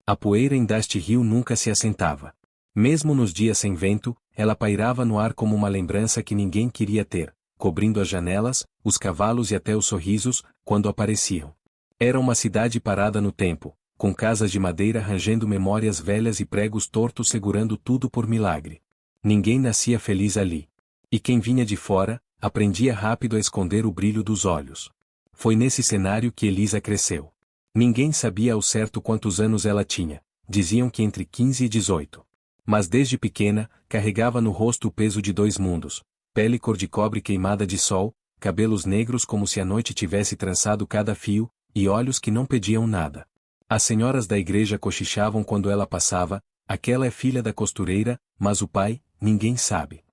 A poeira em Dusty Hill nunca se assentava. Mesmo nos dias sem vento, ela pairava no ar como uma lembrança que ninguém queria ter, cobrindo as janelas, os cavalos e até os sorrisos, quando apareciam. Era uma cidade parada no tempo, com casas de madeira rangendo memórias velhas e pregos tortos segurando tudo por milagre. Ninguém nascia feliz ali. E quem vinha de fora, aprendia rápido a esconder o brilho dos olhos. Foi nesse cenário que Elisa cresceu. Ninguém sabia ao certo quantos anos ela tinha, diziam que entre 15 e 18. Mas desde pequena, carregava no rosto o peso de 2 mundos, pele cor de cobre queimada de sol, cabelos negros como se a noite tivesse trançado cada fio, e olhos que não pediam nada. As senhoras da igreja cochichavam quando ela passava, aquela é filha da costureira, mas o pai, ninguém sabe.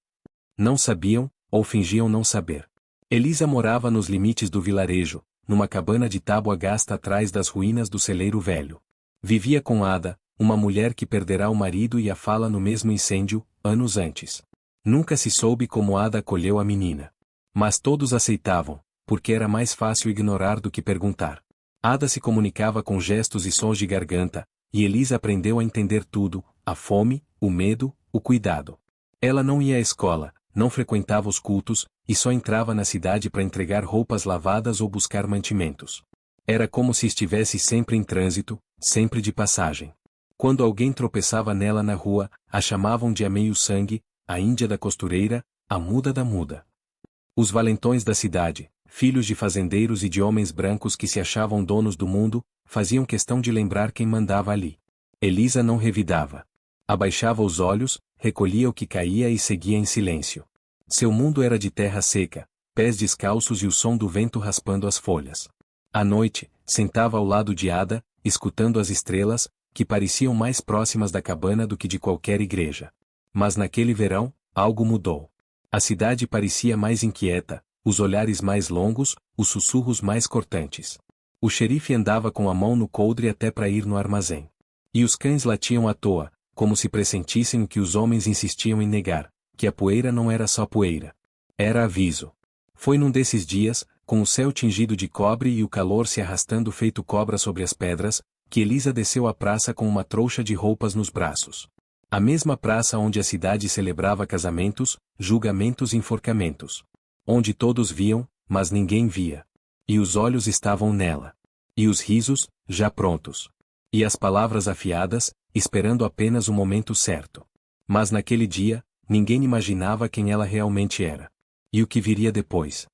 Não sabiam, ou fingiam não saber. Elisa morava nos limites do vilarejo, numa cabana de tábua gasta atrás das ruínas do celeiro velho. Vivia com Ada, uma mulher que perderá o marido e a fala no mesmo incêndio, anos antes. Nunca se soube como Ada acolheu a menina. Mas todos aceitavam, porque era mais fácil ignorar do que perguntar. Ada se comunicava com gestos e sons de garganta, e Elisa aprendeu a entender tudo, a fome, o medo, o cuidado. Ela não ia à escola, não frequentava os cultos, e só entrava na cidade para entregar roupas lavadas ou buscar mantimentos. Era como se estivesse sempre em trânsito, sempre de passagem. Quando alguém tropeçava nela na rua, a chamavam de a meio-sangue, a índia da costureira, a muda da muda. Os valentões da cidade, filhos de fazendeiros e de homens brancos que se achavam donos do mundo, faziam questão de lembrar quem mandava ali. Elisa não revidava. Abaixava os olhos, recolhia o que caía e seguia em silêncio. Seu mundo era de terra seca, pés descalços e o som do vento raspando as folhas. À noite, sentava ao lado de Ada, escutando as estrelas, que pareciam mais próximas da cabana do que de qualquer igreja. Mas naquele verão, algo mudou. A cidade parecia mais inquieta, os olhares mais longos, os sussurros mais cortantes. O xerife andava com a mão no coldre até para ir no armazém. E os cães latiam à toa, como se pressentissem o que os homens insistiam em negar, que a poeira não era só poeira. Era aviso. Foi num desses dias, com o céu tingido de cobre e o calor se arrastando feito cobra sobre as pedras, que Elisa desceu à praça com uma trouxa de roupas nos braços. A mesma praça onde a cidade celebrava casamentos, julgamentos e enforcamentos. Onde todos viam, mas ninguém via. E os olhos estavam nela. E os risos, já prontos. E as palavras afiadas, esperando apenas o momento certo. Mas naquele dia, ninguém imaginava quem ela realmente era. E o que viria depois.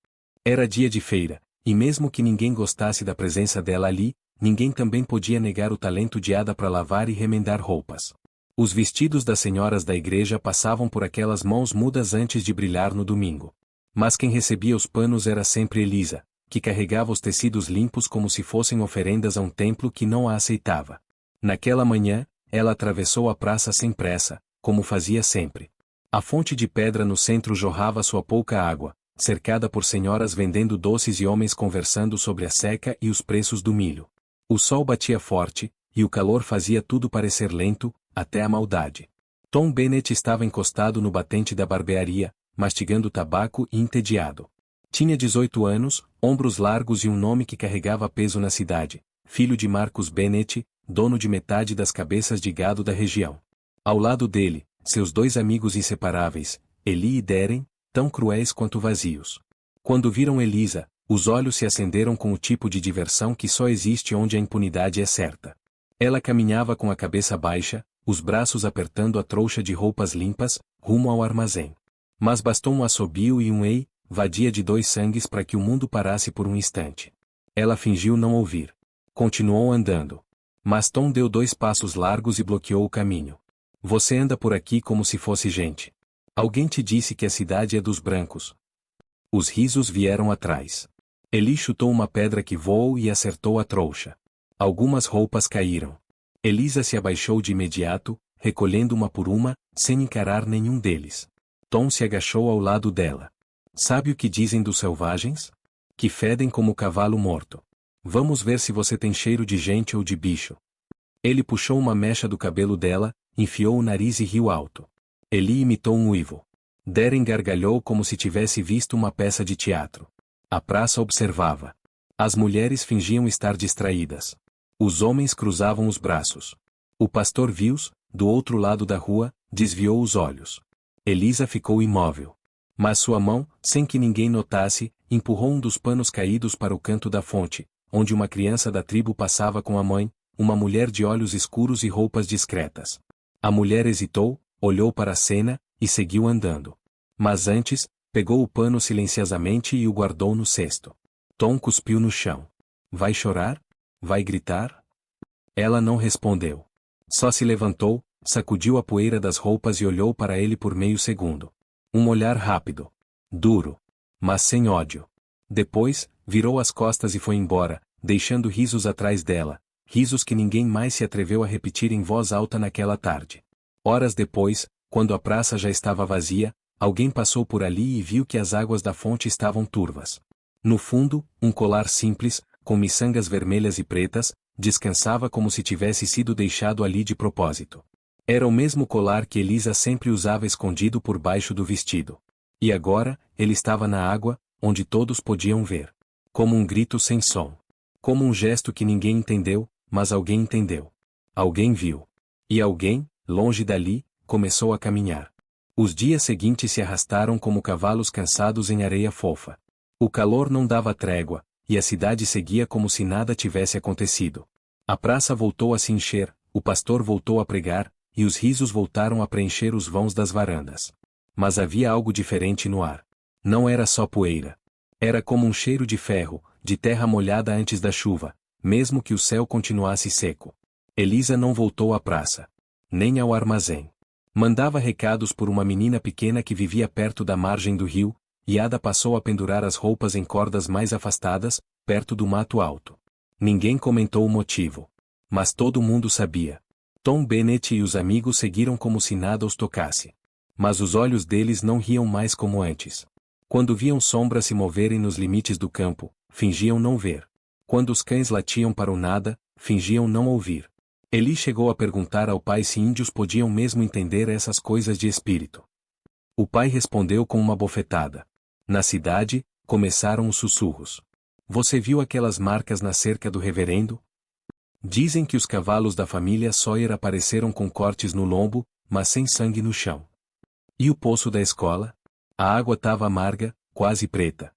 Era dia de feira, e mesmo que ninguém gostasse da presença dela ali, ninguém também podia negar o talento de Ada para lavar e remendar roupas. Os vestidos das senhoras da igreja passavam por aquelas mãos mudas antes de brilhar no domingo. Mas quem recebia os panos era sempre Elisa, que carregava os tecidos limpos como se fossem oferendas a um templo que não a aceitava. Naquela manhã, ela atravessou a praça sem pressa, como fazia sempre. A fonte de pedra no centro jorrava sua pouca água, cercada por senhoras vendendo doces e homens conversando sobre a seca e os preços do milho. O sol batia forte, e o calor fazia tudo parecer lento, até a maldade. Tom Bennett estava encostado no batente da barbearia, mastigando tabaco e entediado. Tinha 18 anos, ombros largos e um nome que carregava peso na cidade, filho de Marcus Bennett, dono de metade das cabeças de gado da região. Ao lado dele, seus 2 amigos inseparáveis, Eli e Darren, tão cruéis quanto vazios. Quando viram Elisa, os olhos se acenderam com o tipo de diversão que só existe onde a impunidade é certa. Ela caminhava com a cabeça baixa, os braços apertando a trouxa de roupas limpas, rumo ao armazém. Mas bastou um assobio e um ei, vadia de 2 sangues para que o mundo parasse por um instante. Ela fingiu não ouvir. Continuou andando. Mas Tom deu 2 passos largos e bloqueou o caminho. Você anda por aqui como se fosse gente. Alguém te disse que a cidade é dos brancos. Os risos vieram atrás. Eli chutou uma pedra que voou e acertou a trouxa. Algumas roupas caíram. Elisa se abaixou de imediato, recolhendo uma por uma, sem encarar nenhum deles. Tom se agachou ao lado dela. Sabe o que dizem dos selvagens? Que fedem como cavalo morto. Vamos ver se você tem cheiro de gente ou de bicho. Ele puxou uma mecha do cabelo dela, enfiou o nariz e riu alto. Eli imitou um uivo. Darren gargalhou como se tivesse visto uma peça de teatro. A praça observava. As mulheres fingiam estar distraídas. Os homens cruzavam os braços. O pastor viu-os, do outro lado da rua, desviou os olhos. Elisa ficou imóvel. Mas sua mão, sem que ninguém notasse, empurrou um dos panos caídos para o canto da fonte, onde uma criança da tribo passava com a mãe, uma mulher de olhos escuros e roupas discretas. A mulher hesitou, olhou para a cena, e seguiu andando. Mas antes, pegou o pano silenciosamente e o guardou no cesto. Tom cuspiu no chão. Vai chorar? Vai gritar? Ela não respondeu. Só se levantou, sacudiu a poeira das roupas e olhou para ele por meio segundo. Um olhar rápido. Duro. Mas sem ódio. Depois, virou as costas e foi embora, deixando risos atrás dela, risos que ninguém mais se atreveu a repetir em voz alta naquela tarde. Horas depois, quando a praça já estava vazia, alguém passou por ali e viu que as águas da fonte estavam turvas. No fundo, um colar simples, com miçangas vermelhas e pretas, descansava como se tivesse sido deixado ali de propósito. Era o mesmo colar que Elisa sempre usava escondido por baixo do vestido. E agora, ele estava na água, onde todos podiam ver. Como um grito sem som. Como um gesto que ninguém entendeu, mas alguém entendeu. Alguém viu. E alguém, longe dali, começou a caminhar. Os dias seguintes se arrastaram como cavalos cansados em areia fofa. O calor não dava trégua, e a cidade seguia como se nada tivesse acontecido. A praça voltou a se encher, o pastor voltou a pregar, e os risos voltaram a preencher os vãos das varandas. Mas havia algo diferente no ar. Não era só poeira. Era como um cheiro de ferro, de terra molhada antes da chuva, mesmo que o céu continuasse seco. Elisa não voltou à praça. Nem ao armazém. Mandava recados por uma menina pequena que vivia perto da margem do rio, e Ada passou a pendurar as roupas em cordas mais afastadas, perto do mato alto. Ninguém comentou o motivo. Mas todo mundo sabia. Tom Bennett e os amigos seguiram como se nada os tocasse. Mas os olhos deles não riam mais como antes. Quando viam sombras se moverem nos limites do campo, fingiam não ver. Quando os cães latiam para o nada, fingiam não ouvir. Eli chegou a perguntar ao pai se índios podiam mesmo entender essas coisas de espírito. O pai respondeu com uma bofetada. Na cidade, começaram os sussurros. Você viu aquelas marcas na cerca do reverendo? Dizem que os cavalos da família Sawyer apareceram com cortes no lombo, mas sem sangue no chão. E o poço da escola? A água estava amarga, quase preta.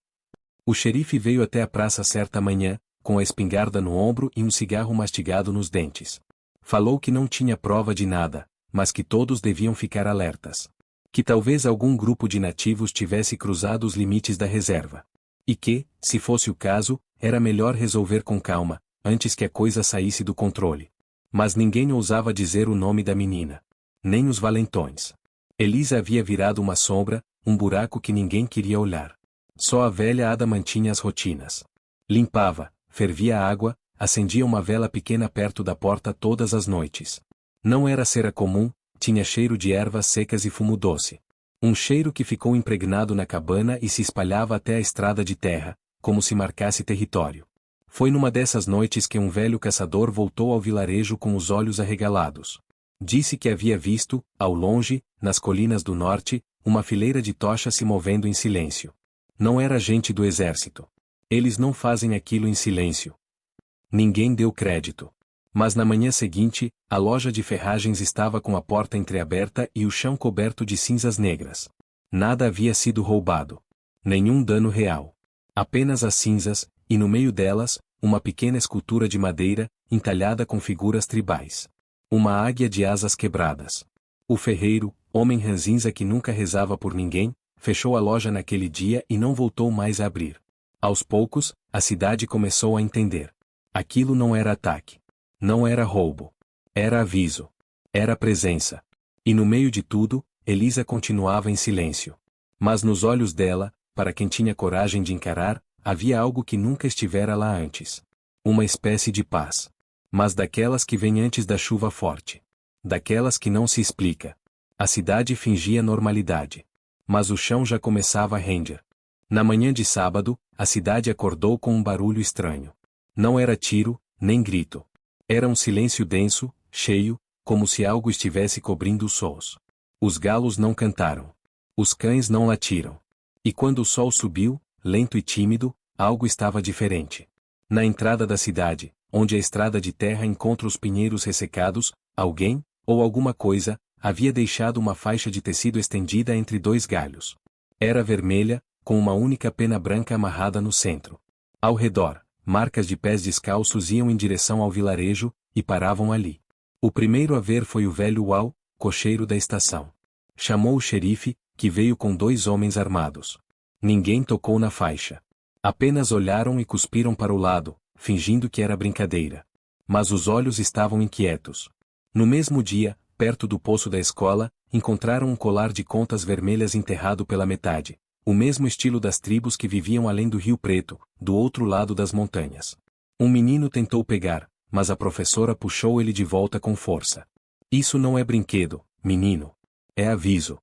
O xerife veio até a praça certa manhã, com a espingarda no ombro e um cigarro mastigado nos dentes. Falou que não tinha prova de nada, mas que todos deviam ficar alertas. Que talvez algum grupo de nativos tivesse cruzado os limites da reserva. E que, se fosse o caso, era melhor resolver com calma, antes que a coisa saísse do controle. Mas ninguém ousava dizer o nome da menina. Nem os valentões. Elisa havia virado uma sombra, um buraco que ninguém queria olhar. Só a velha Ada mantinha as rotinas. Limpava, fervia a água, acendia uma vela pequena perto da porta todas as noites. Não era cera comum, tinha cheiro de ervas secas e fumo doce. Um cheiro que ficou impregnado na cabana e se espalhava até a estrada de terra, como se marcasse território. Foi numa dessas noites que um velho caçador voltou ao vilarejo com os olhos arregalados. Disse que havia visto, ao longe, nas colinas do norte, uma fileira de tochas se movendo em silêncio. Não era gente do exército. Eles não fazem aquilo em silêncio. Ninguém deu crédito. Mas na manhã seguinte, a loja de ferragens estava com a porta entreaberta e o chão coberto de cinzas negras. Nada havia sido roubado. Nenhum dano real. Apenas as cinzas, e no meio delas, uma pequena escultura de madeira, entalhada com figuras tribais. Uma águia de asas quebradas. O ferreiro, homem ranzinza que nunca rezava por ninguém, fechou a loja naquele dia e não voltou mais a abrir. Aos poucos, a cidade começou a entender. Aquilo não era ataque. Não era roubo. Era aviso. Era presença. E no meio de tudo, Elisa continuava em silêncio. Mas nos olhos dela, para quem tinha coragem de encarar, havia algo que nunca estivera lá antes. Uma espécie de paz. Mas daquelas que vem antes da chuva forte. Daquelas que não se explica. A cidade fingia normalidade. Mas o chão já começava a render. Na manhã de sábado, a cidade acordou com um barulho estranho. Não era tiro, nem grito. Era um silêncio denso, cheio, como se algo estivesse cobrindo os sons. Os galos não cantaram. Os cães não latiram. E quando o sol subiu, lento e tímido, algo estava diferente. Na entrada da cidade, onde a estrada de terra encontra os pinheiros ressecados, alguém, ou alguma coisa, havia deixado uma faixa de tecido estendida entre dois galhos. Era vermelha, com uma única pena branca amarrada no centro. Ao redor, marcas de pés descalços iam em direção ao vilarejo, e paravam ali. O primeiro a ver foi o velho Uau, cocheiro da estação. Chamou o xerife, que veio com 2 homens armados. Ninguém tocou na faixa. Apenas olharam e cuspiram para o lado, fingindo que era brincadeira. Mas os olhos estavam inquietos. No mesmo dia, perto do poço da escola, encontraram um colar de contas vermelhas enterrado pela metade, o mesmo estilo das tribos que viviam além do Rio Preto, do outro lado das montanhas. Um menino tentou pegar, mas a professora puxou ele de volta com força. Isso não é brinquedo, menino. É aviso.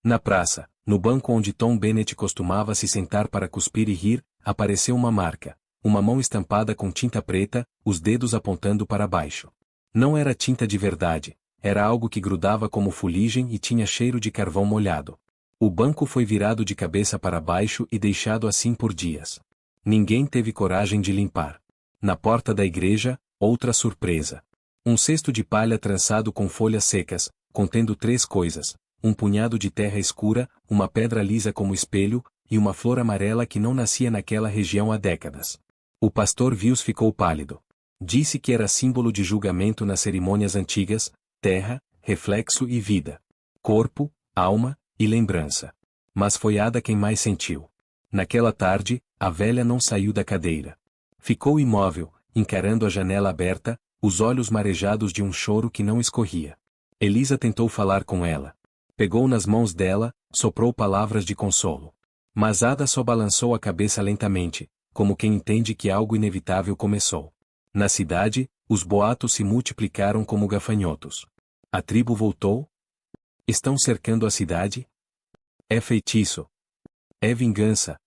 Na praça, no banco onde Tom Bennet costumava se sentar para cuspir e rir, apareceu uma marca, uma mão estampada com tinta preta, os dedos apontando para baixo. Não era tinta de verdade, era algo que grudava como fuligem e tinha cheiro de carvão molhado. O banco foi virado de cabeça para baixo e deixado assim por dias. Ninguém teve coragem de limpar. Na porta da igreja, outra surpresa. Um cesto de palha trançado com folhas secas, contendo 3 coisas, um punhado de terra escura, uma pedra lisa como espelho, e uma flor amarela que não nascia naquela região há décadas. O pastor Vils ficou pálido. Disse que era símbolo de julgamento nas cerimônias antigas, terra, reflexo e vida. Corpo, alma e lembrança. Mas foi Ada quem mais sentiu. Naquela tarde, a velha não saiu da cadeira. Ficou imóvel, encarando a janela aberta, os olhos marejados de um choro que não escorria. Elisa tentou falar com ela. Pegou nas mãos dela, soprou palavras de consolo. Mas Ada só balançou a cabeça lentamente, como quem entende que algo inevitável começou. Na cidade, os boatos se multiplicaram como gafanhotos. A tribo voltou? Estão cercando a cidade? É feitiço. É vingança.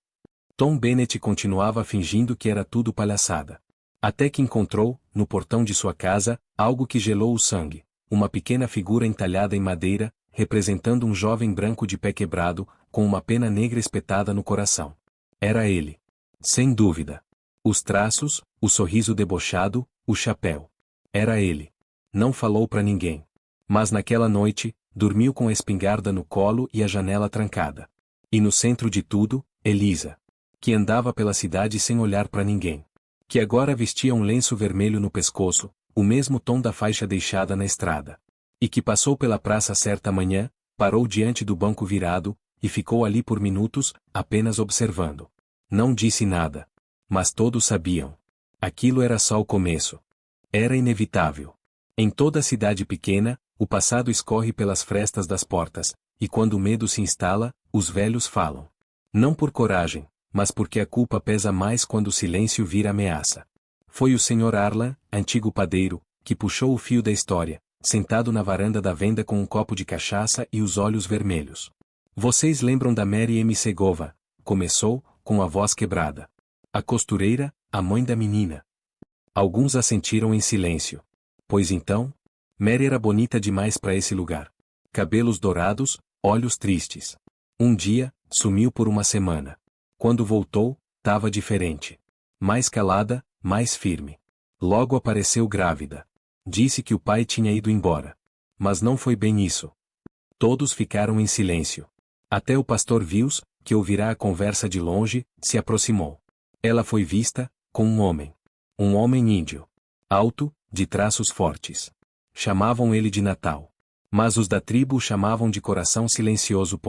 Tom Bennet continuava fingindo que era tudo palhaçada. Até que encontrou, no portão de sua casa, algo que gelou o sangue. Uma pequena figura entalhada em madeira, representando um jovem branco de pé quebrado, com uma pena negra espetada no coração. Era ele. Sem dúvida. Os traços, o sorriso debochado, o chapéu. Era ele. Não falou para ninguém. Mas naquela noite, dormiu com a espingarda no colo e a janela trancada. E no centro de tudo, Elisa. Que andava pela cidade sem olhar para ninguém. Que agora vestia um lenço vermelho no pescoço, o mesmo tom da faixa deixada na estrada. E que passou pela praça certa manhã, parou diante do banco virado, e ficou ali por minutos, apenas observando. Não disse nada. Mas todos sabiam. Aquilo era só o começo. Era inevitável. Em toda cidade pequena, o passado escorre pelas frestas das portas, e quando o medo se instala, os velhos falam. Não por coragem, mas porque a culpa pesa mais quando o silêncio vira ameaça. Foi o Sr. Arlan, antigo padeiro, que puxou o fio da história, sentado na varanda da venda com um copo de cachaça e os olhos vermelhos. Vocês lembram da Mary M. Segova? Começou, com a voz quebrada. A costureira, a mãe da menina. Alguns assentiram em silêncio. Pois então? Mary era bonita demais para esse lugar. Cabelos dourados, olhos tristes. Um dia, sumiu por uma semana. Quando voltou, estava diferente. Mais calada, mais firme. Logo apareceu grávida. Disse que o pai tinha ido embora. Mas não foi bem isso. Todos ficaram em silêncio. Até o pastor Vils, que ouvirá a conversa de longe, se aproximou. Ela foi vista, com um homem. Um homem índio. Alto, de traços fortes. Chamavam ele de Natal. Mas os da tribo o chamavam de Coração Silencioso.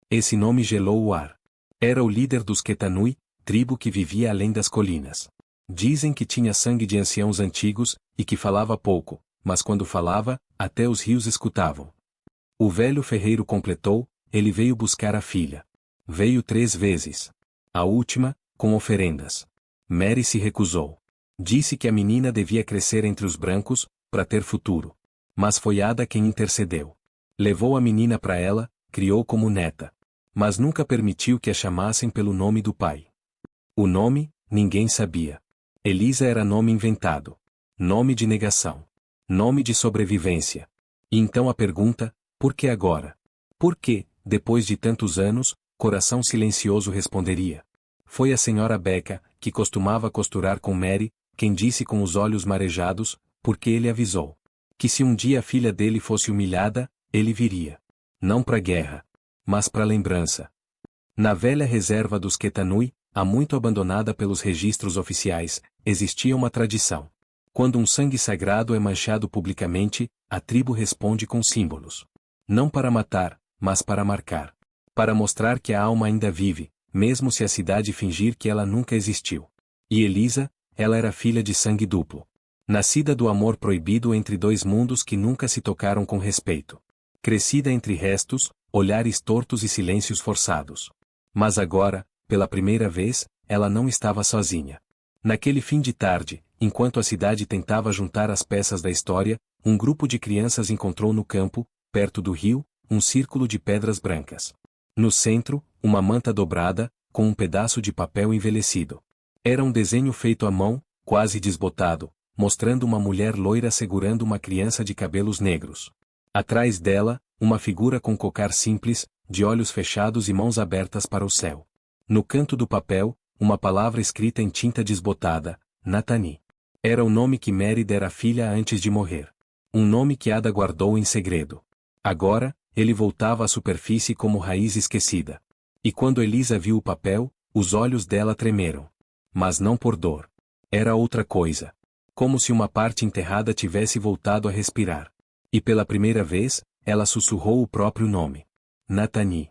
Esse nome gelou o ar. Era o líder dos Ketanui, tribo que vivia além das colinas. Dizem que tinha sangue de anciãos antigos, e que falava pouco, mas quando falava, até os rios escutavam. O velho ferreiro completou, ele veio buscar a filha. Veio 3 vezes. A última, com oferendas. Mary se recusou. Disse que a menina devia crescer entre os brancos, para ter futuro. Mas foi Ada quem intercedeu. Levou a menina para ela, criou como neta. Mas nunca permitiu que a chamassem pelo nome do pai. O nome, ninguém sabia. Elisa era nome inventado. Nome de negação. Nome de sobrevivência. E então a pergunta, por que agora? Por que, depois de tantos anos, Coração Silencioso responderia? Foi a senhora Becca, que costumava costurar com Mary, quem disse com os olhos marejados, porque ele avisou. Que se um dia a filha dele fosse humilhada, ele viria. Não para a guerra, mas para a lembrança. Na velha reserva dos Ketanui, há muito abandonada pelos registros oficiais, existia uma tradição. Quando um sangue sagrado é manchado publicamente, a tribo responde com símbolos. Não para matar, mas para marcar. Para mostrar que a alma ainda vive, mesmo se a cidade fingir que ela nunca existiu. E Elisa, ela era filha de sangue duplo. Nascida do amor proibido entre dois mundos que nunca se tocaram com respeito. Crescida entre restos, olhares tortos e silêncios forçados. Mas agora, pela primeira vez, ela não estava sozinha. Naquele fim de tarde, enquanto a cidade tentava juntar as peças da história, um grupo de crianças encontrou no campo, perto do rio, um círculo de pedras brancas. No centro, uma manta dobrada, com um pedaço de papel envelhecido. Era um desenho feito à mão, quase desbotado, mostrando uma mulher loira segurando uma criança de cabelos negros. Atrás dela, uma figura com cocar simples, de olhos fechados e mãos abertas para o céu. No canto do papel, uma palavra escrita em tinta desbotada, Natani. Era o nome que Mary dera à filha antes de morrer. Um nome que Ada guardou em segredo. Agora, ele voltava à superfície como raiz esquecida. E quando Elisa viu o papel, os olhos dela tremeram. Mas não por dor. Era outra coisa. Como se uma parte enterrada tivesse voltado a respirar. E pela primeira vez, ela sussurrou o próprio nome. Natani.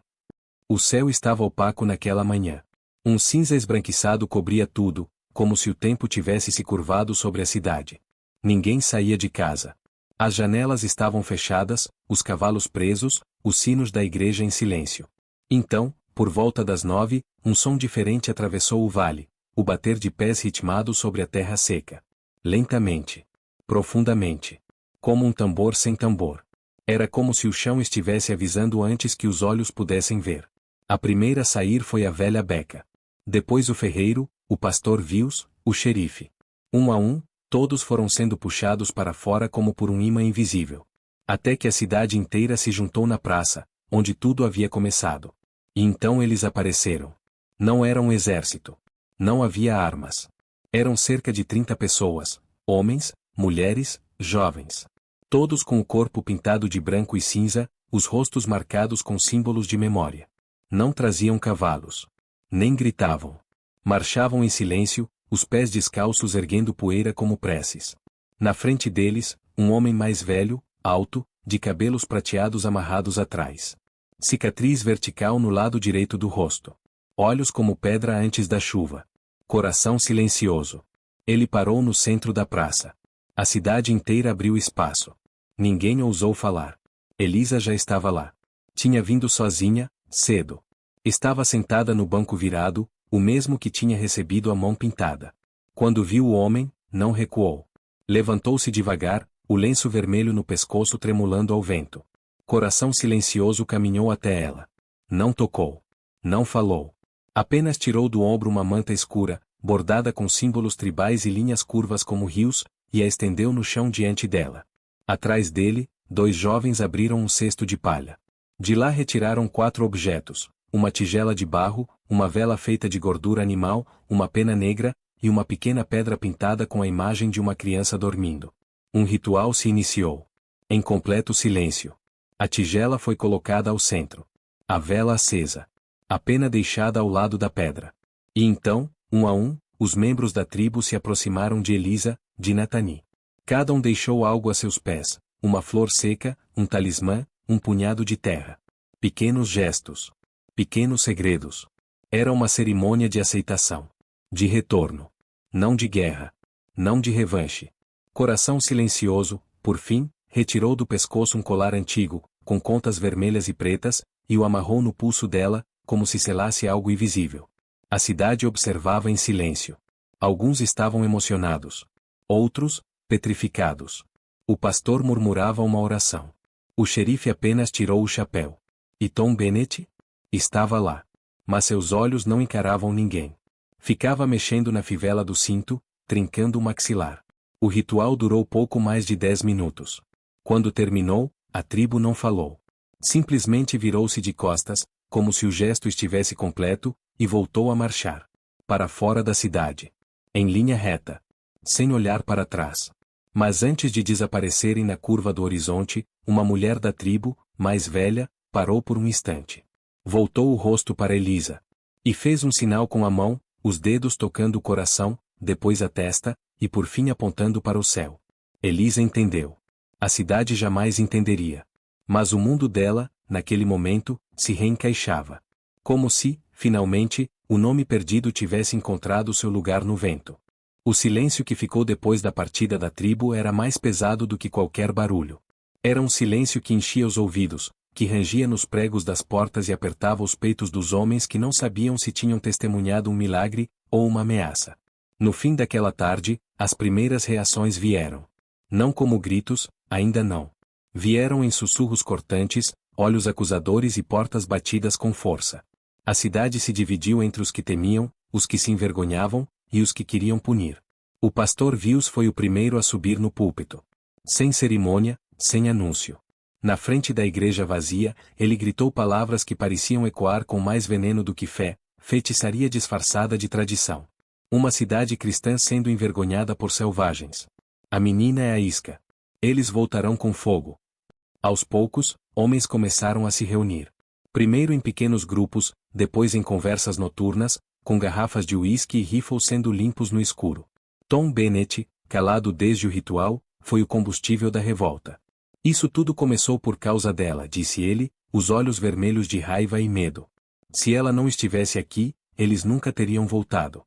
O céu estava opaco naquela manhã. Um cinza esbranquiçado cobria tudo, como se o tempo tivesse se curvado sobre a cidade. Ninguém saía de casa. As janelas estavam fechadas, os cavalos presos, os sinos da igreja em silêncio. Então, por volta das 9, um som diferente atravessou o vale, o bater de pés ritmado sobre a terra seca. Lentamente. Profundamente. Como um tambor sem tambor. Era como se o chão estivesse avisando antes que os olhos pudessem ver. A primeira a sair foi a velha Beca. Depois o ferreiro, o pastor Vius, o xerife. Um a um, todos foram sendo puxados para fora como por um imã invisível. Até que a cidade inteira se juntou na praça, onde tudo havia começado. E então eles apareceram. Não era um exército. Não havia armas. Eram cerca de 30 pessoas, homens, mulheres, jovens. Todos com o corpo pintado de branco e cinza, os rostos marcados com símbolos de memória. Não traziam cavalos. Nem gritavam. Marchavam em silêncio, os pés descalços erguendo poeira como preces. Na frente deles, um homem mais velho, alto, de cabelos prateados amarrados atrás. Cicatriz vertical no lado direito do rosto. Olhos como pedra antes da chuva. Coração silencioso. Ele parou no centro da praça. A cidade inteira abriu espaço. Ninguém ousou falar. Elisa já estava lá. Tinha vindo sozinha, cedo. Estava sentada no banco virado, o mesmo que tinha recebido a mão pintada. Quando viu o homem, não recuou. Levantou-se devagar, o lenço vermelho no pescoço tremulando ao vento. Coração silencioso caminhou até ela. Não tocou. Não falou. Apenas tirou do ombro uma manta escura, bordada com símbolos tribais e linhas curvas como rios, e a estendeu no chão diante dela. Atrás dele, 2 jovens abriram um cesto de palha. De lá retiraram 4 objetos, uma tigela de barro, uma vela feita de gordura animal, uma pena negra, e uma pequena pedra pintada com a imagem de uma criança dormindo. Um ritual se iniciou. Em completo silêncio. A tigela foi colocada ao centro. A vela acesa. A pena deixada ao lado da pedra. E então, um a um, os membros da tribo se aproximaram de Elisa, de Natani. Cada um deixou algo a seus pés, uma flor seca, um talismã, um punhado de terra. Pequenos gestos. Pequenos segredos. Era uma cerimônia de aceitação. De retorno. Não de guerra. Não de revanche. Coração silencioso, por fim, retirou do pescoço um colar antigo, com contas vermelhas e pretas, e o amarrou no pulso dela, como se selasse algo invisível. A cidade observava em silêncio. Alguns estavam emocionados. Outros, petrificados. O pastor murmurava uma oração. O xerife apenas tirou o chapéu. E Tom Bennett? Estava lá. Mas seus olhos não encaravam ninguém. Ficava mexendo na fivela do cinto, trincando o maxilar. O ritual durou pouco mais de 10 minutos. Quando terminou, a tribo não falou. Simplesmente virou-se de costas, como se o gesto estivesse completo, e voltou a marchar. Para fora da cidade. Em linha reta. Sem olhar para trás. Mas antes de desaparecerem na curva do horizonte, uma mulher da tribo, mais velha, parou por um instante. Voltou o rosto para Elisa. E fez um sinal com a mão, os dedos tocando o coração, depois a testa, e por fim apontando para o céu. Elisa entendeu. A cidade jamais entenderia. Mas o mundo dela, naquele momento, se reencaixava. Como se, finalmente, o nome perdido tivesse encontrado seu lugar no vento. O silêncio que ficou depois da partida da tribo era mais pesado do que qualquer barulho. Era um silêncio que enchia os ouvidos, que rangia nos pregos das portas e apertava os peitos dos homens que não sabiam se tinham testemunhado um milagre, ou uma ameaça. No fim daquela tarde, as primeiras reações vieram. Não como gritos, ainda não. Vieram em sussurros cortantes, olhos acusadores e portas batidas com força. A cidade se dividiu entre os que temiam, os que se envergonhavam, e os que queriam punir. O pastor Vius foi o primeiro a subir no púlpito. Sem cerimônia, sem anúncio. Na frente da igreja vazia, ele gritou palavras que pareciam ecoar com mais veneno do que fé, feitiçaria disfarçada de tradição. Uma cidade cristã sendo envergonhada por selvagens. A menina é a isca. Eles voltarão com fogo. Aos poucos, homens começaram a se reunir. Primeiro em pequenos grupos, depois em conversas noturnas, com garrafas de uísque e rifles sendo limpos no escuro. Tom Bennett, calado desde o ritual, foi o combustível da revolta. Isso tudo começou por causa dela, disse ele, os olhos vermelhos de raiva e medo. Se ela não estivesse aqui, eles nunca teriam voltado.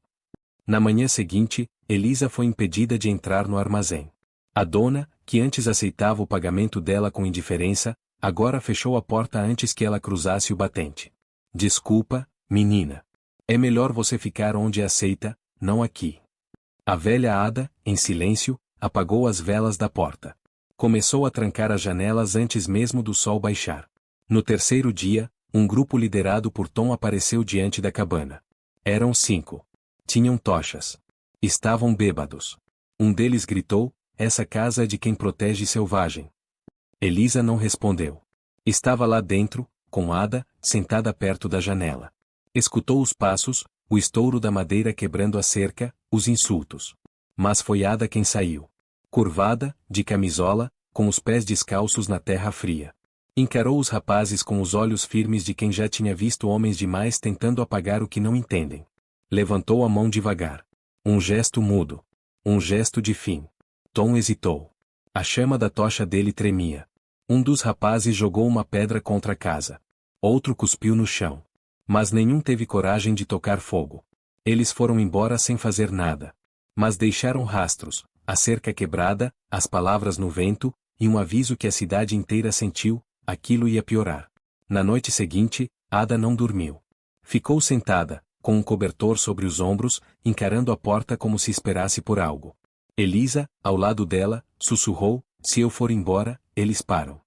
Na manhã seguinte, Elisa foi impedida de entrar no armazém. A dona, que antes aceitava o pagamento dela com indiferença, agora fechou a porta antes que ela cruzasse o batente. Desculpa, menina. É melhor você ficar onde aceita, não aqui. A velha Ada, em silêncio, apagou as velas da porta. Começou a trancar as janelas antes mesmo do sol baixar. No terceiro dia, um grupo liderado por Tom apareceu diante da cabana. Eram 5. Tinham tochas. Estavam bêbados. Um deles gritou, essa casa é de quem protege selvagem. Elisa não respondeu. Estava lá dentro, com Ada, sentada perto da janela. Escutou os passos, o estouro da madeira quebrando a cerca, os insultos. Mas foi Ada quem saiu. Curvada, de camisola, com os pés descalços na terra fria. Encarou os rapazes com os olhos firmes de quem já tinha visto homens demais tentando apagar o que não entendem. Levantou a mão devagar. Um gesto mudo. Um gesto de fim. Tom hesitou. A chama da tocha dele tremia. Um dos rapazes jogou uma pedra contra a casa. Outro cuspiu no chão. Mas nenhum teve coragem de tocar fogo. Eles foram embora sem fazer nada. Mas deixaram rastros, a cerca quebrada, as palavras no vento, e um aviso que a cidade inteira sentiu, aquilo ia piorar. Na noite seguinte, Ada não dormiu. Ficou sentada, com um cobertor sobre os ombros, encarando a porta como se esperasse por algo. Elisa, ao lado dela, sussurrou, se eu for embora, eles param.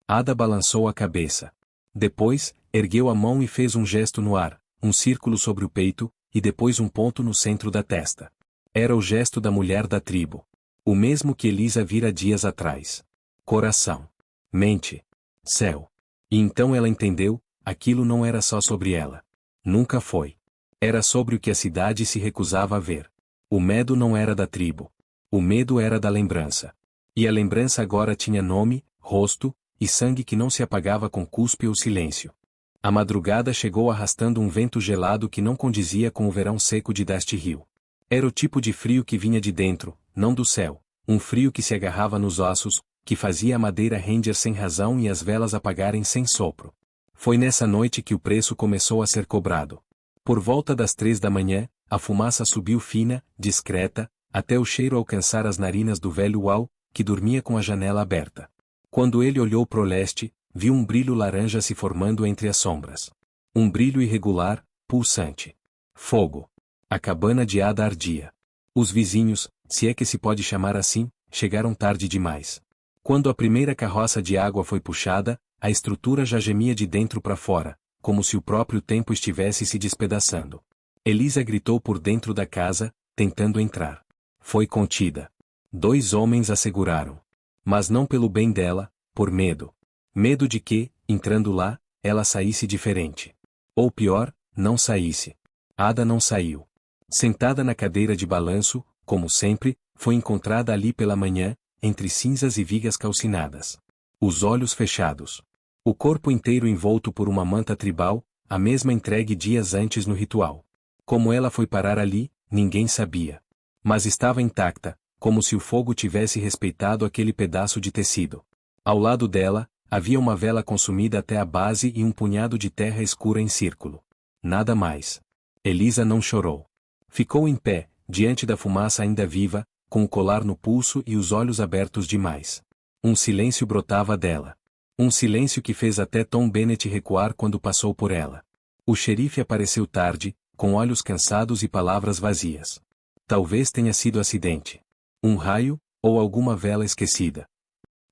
Ada balançou a cabeça. Depois, ergueu a mão e fez um gesto no ar, um círculo sobre o peito, e depois um ponto no centro da testa. Era o gesto da mulher da tribo. O mesmo que Elisa vira dias atrás. Coração. Mente. Céu. E então ela entendeu, aquilo não era só sobre ela. Nunca foi. Era sobre o que a cidade se recusava a ver. O medo não era da tribo. O medo era da lembrança. E a lembrança agora tinha nome, rosto, e sangue que não se apagava com cuspe ou silêncio. A madrugada chegou arrastando um vento gelado que não condizia com o verão seco de Dusty Hill. Era o tipo de frio que vinha de dentro, não do céu, um frio que se agarrava nos ossos, que fazia a madeira render sem razão e as velas apagarem sem sopro. Foi nessa noite que o preço começou a ser cobrado. Por volta das 3 da manhã, a fumaça subiu fina, discreta, até o cheiro alcançar as narinas do velho Wal, que dormia com a janela aberta. Quando ele olhou pro leste, viu um brilho laranja se formando entre as sombras. Um brilho irregular, pulsante. Fogo. A cabana de Ada ardia. Os vizinhos, se é que se pode chamar assim, chegaram tarde demais. Quando a primeira carroça de água foi puxada, a estrutura já gemia de dentro para fora, como se o próprio tempo estivesse se despedaçando. Elisa gritou por dentro da casa, tentando entrar. Foi contida. 2 homens a seguraram. Mas não pelo bem dela, por medo. Medo de que, entrando lá, ela saísse diferente. Ou pior, não saísse. Ada não saiu. Sentada na cadeira de balanço, como sempre, foi encontrada ali pela manhã, entre cinzas e vigas calcinadas. Os olhos fechados. O corpo inteiro envolto por uma manta tribal, a mesma entregue dias antes no ritual. Como ela foi parar ali, ninguém sabia. Mas estava intacta, como se o fogo tivesse respeitado aquele pedaço de tecido. Ao lado dela, havia uma vela consumida até a base e um punhado de terra escura em círculo. Nada mais. Elisa não chorou. Ficou em pé, diante da fumaça ainda viva, com o colar no pulso e os olhos abertos demais. Um silêncio brotava dela. Um silêncio que fez até Tom Bennet recuar quando passou por ela. O xerife apareceu tarde, com olhos cansados e palavras vazias. Talvez tenha sido acidente. Um raio, ou alguma vela esquecida.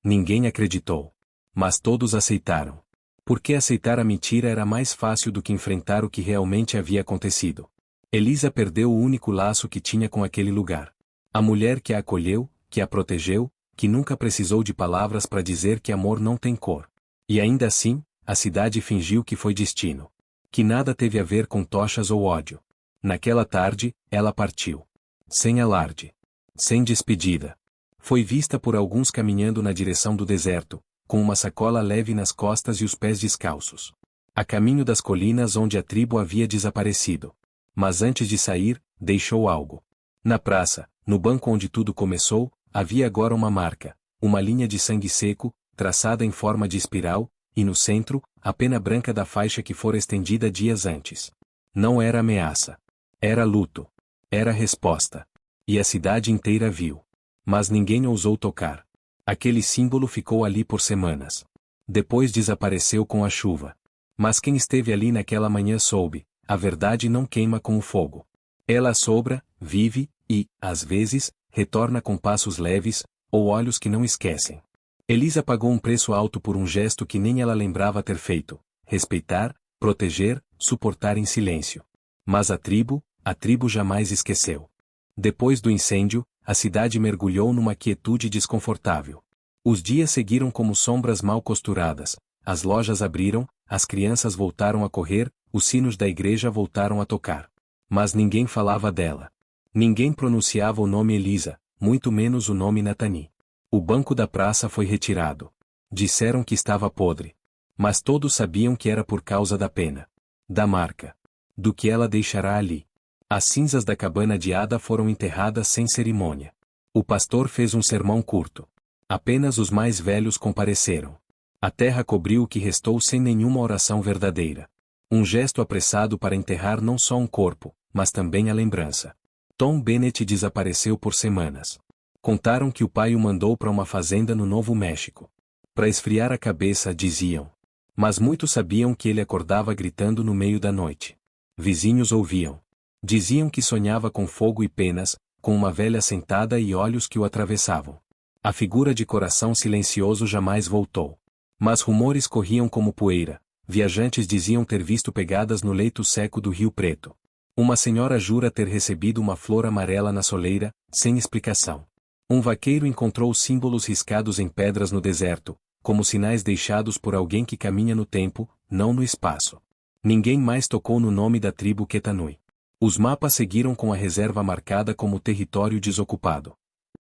Ninguém acreditou. Mas todos aceitaram. Porque aceitar a mentira era mais fácil do que enfrentar o que realmente havia acontecido. Elisa perdeu o único laço que tinha com aquele lugar. A mulher que a acolheu, que a protegeu, que nunca precisou de palavras para dizer que amor não tem cor. E ainda assim, a cidade fingiu que foi destino. Que nada teve a ver com tochas ou ódio. Naquela tarde, ela partiu. Sem alarde. Sem despedida. Foi vista por alguns caminhando na direção do deserto, com uma sacola leve nas costas e os pés descalços. A caminho das colinas onde a tribo havia desaparecido. Mas antes de sair, deixou algo. Na praça, no banco onde tudo começou, havia agora uma marca, uma linha de sangue seco, traçada em forma de espiral, e no centro, a pena branca da faixa que fora estendida dias antes. Não era ameaça. Era luto. Era resposta. E a cidade inteira viu. Mas ninguém ousou tocar. Aquele símbolo ficou ali por semanas. Depois desapareceu com a chuva. Mas quem esteve ali naquela manhã soube, a verdade não queima com o fogo. Ela assombra, vive, e, às vezes, retorna com passos leves, ou olhos que não esquecem. Elisa pagou um preço alto por um gesto que nem ela lembrava ter feito: respeitar, proteger, suportar em silêncio. Mas a tribo jamais esqueceu. Depois do incêndio, a cidade mergulhou numa quietude desconfortável. Os dias seguiram como sombras mal costuradas, as lojas abriram, as crianças voltaram a correr, os sinos da igreja voltaram a tocar. Mas ninguém falava dela. Ninguém pronunciava o nome Elisa, muito menos o nome Nathani. O banco da praça foi retirado. Disseram que estava podre. Mas todos sabiam que era por causa da pena. Da marca. Do que ela deixará ali. As cinzas da cabana de Ada foram enterradas sem cerimônia. O pastor fez um sermão curto. Apenas os mais velhos compareceram. A terra cobriu o que restou sem nenhuma oração verdadeira. Um gesto apressado para enterrar não só um corpo, mas também a lembrança. Tom Bennet desapareceu por semanas. Contaram que o pai o mandou para uma fazenda no Novo México. Para esfriar a cabeça, diziam. Mas muitos sabiam que ele acordava gritando no meio da noite. Vizinhos ouviam. Diziam que sonhava com fogo e penas, com uma velha sentada e olhos que o atravessavam. A figura de coração silencioso jamais voltou. Mas rumores corriam como poeira. Viajantes diziam ter visto pegadas no leito seco do Rio Preto. Uma senhora jura ter recebido uma flor amarela na soleira, sem explicação. Um vaqueiro encontrou símbolos riscados em pedras no deserto, como sinais deixados por alguém que caminha no tempo, não no espaço. Ninguém mais tocou no nome da tribo Quetanui. Os mapas seguiram com a reserva marcada como território desocupado.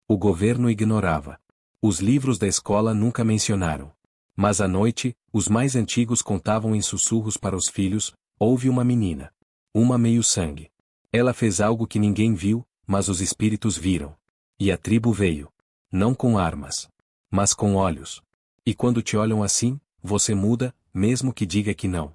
O governo ignorava. Os livros da escola nunca mencionaram. Mas à noite, os mais antigos contavam em sussurros para os filhos: houve uma menina. Uma meio-sangue. Ela fez algo que ninguém viu, mas os espíritos viram. E a tribo veio. Não com armas. Mas com olhos. E quando te olham assim, você muda, mesmo que diga que não.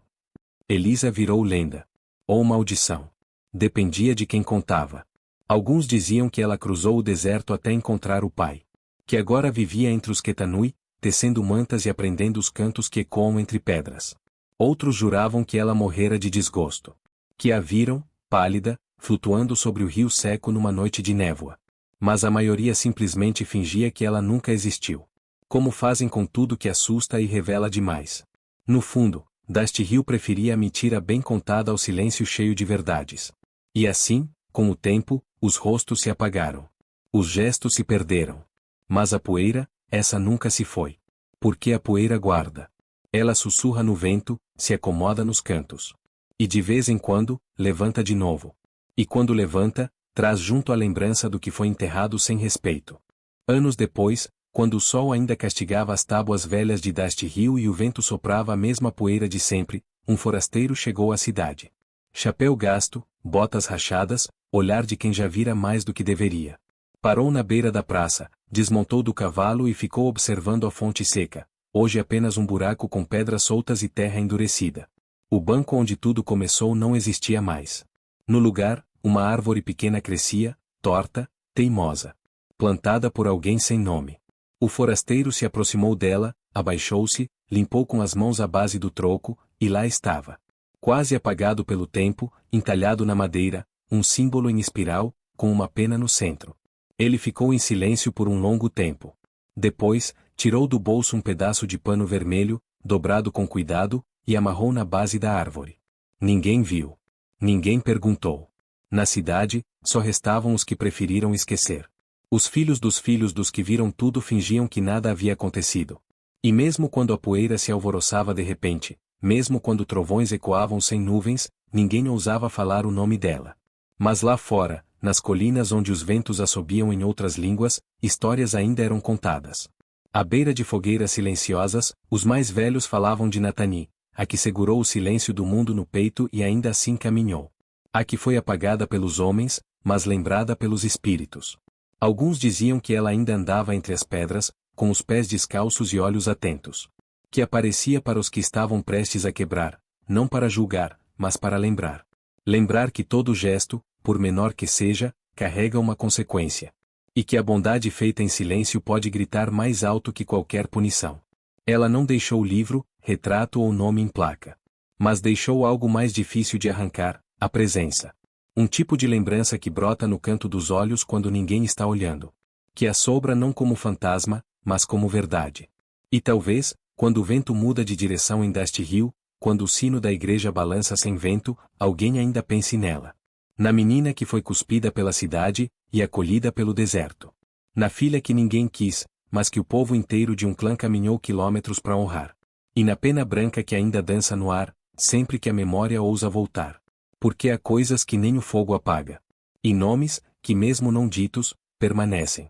Elisa virou lenda. Ou maldição. Dependia de quem contava. Alguns diziam que ela cruzou o deserto até encontrar o pai. Que agora vivia entre os Quetanui, tecendo mantas e aprendendo os cantos que ecoam entre pedras. Outros juravam que ela morrera de desgosto. Que a viram, pálida, flutuando sobre o rio seco numa noite de névoa. Mas a maioria simplesmente fingia que ela nunca existiu. Como fazem com tudo que assusta e revela demais. No fundo, Dusty Hill preferia a mentira bem contada ao silêncio cheio de verdades. E assim, com o tempo, os rostos se apagaram. Os gestos se perderam. Mas a poeira, essa nunca se foi. Porque a poeira guarda. Ela sussurra no vento, se acomoda nos cantos. E de vez em quando, levanta de novo. E quando levanta, traz junto a lembrança do que foi enterrado sem respeito. Anos depois, quando o sol ainda castigava as tábuas velhas de Dust Hill e o vento soprava a mesma poeira de sempre, um forasteiro chegou à cidade. Chapéu gasto, botas rachadas, olhar de quem já vira mais do que deveria. Parou na beira da praça, desmontou do cavalo e ficou observando a fonte seca, hoje apenas um buraco com pedras soltas e terra endurecida. O banco onde tudo começou não existia mais. No lugar, uma árvore pequena crescia, torta, teimosa. Plantada por alguém sem nome. O forasteiro se aproximou dela, abaixou-se, limpou com as mãos a base do tronco, e lá estava. Quase apagado pelo tempo, entalhado na madeira, um símbolo em espiral, com uma pena no centro. Ele ficou em silêncio por um longo tempo. Depois, tirou do bolso um pedaço de pano vermelho, dobrado com cuidado, e amarrou na base da árvore. Ninguém viu. Ninguém perguntou. Na cidade, só restavam os que preferiram esquecer. Os filhos dos que viram tudo fingiam que nada havia acontecido. E mesmo quando a poeira se alvoroçava de repente, mesmo quando trovões ecoavam sem nuvens, ninguém ousava falar o nome dela. Mas lá fora, nas colinas onde os ventos assobiam em outras línguas, histórias ainda eram contadas. À beira de fogueiras silenciosas, os mais velhos falavam de Nathani, a que segurou o silêncio do mundo no peito e ainda assim caminhou. A que foi apagada pelos homens, mas lembrada pelos espíritos. Alguns diziam que ela ainda andava entre as pedras, com os pés descalços e olhos atentos. Que aparecia para os que estavam prestes a quebrar, não para julgar, mas para lembrar. Lembrar que todo gesto, por menor que seja, carrega uma consequência. E que a bondade feita em silêncio pode gritar mais alto que qualquer punição. Ela não deixou livro, retrato ou nome em placa. Mas deixou algo mais difícil de arrancar, a presença. Um tipo de lembrança que brota no canto dos olhos quando ninguém está olhando. Que assombra não como fantasma, mas como verdade. E talvez, quando o vento muda de direção em Dust Hill, quando o sino da igreja balança sem vento, alguém ainda pense nela. Na menina que foi cuspida pela cidade, e acolhida pelo deserto. Na filha que ninguém quis, mas que o povo inteiro de um clã caminhou quilômetros para honrar. E na pena branca que ainda dança no ar, sempre que a memória ousa voltar. Porque há coisas que nem o fogo apaga. E nomes, que mesmo não ditos, permanecem.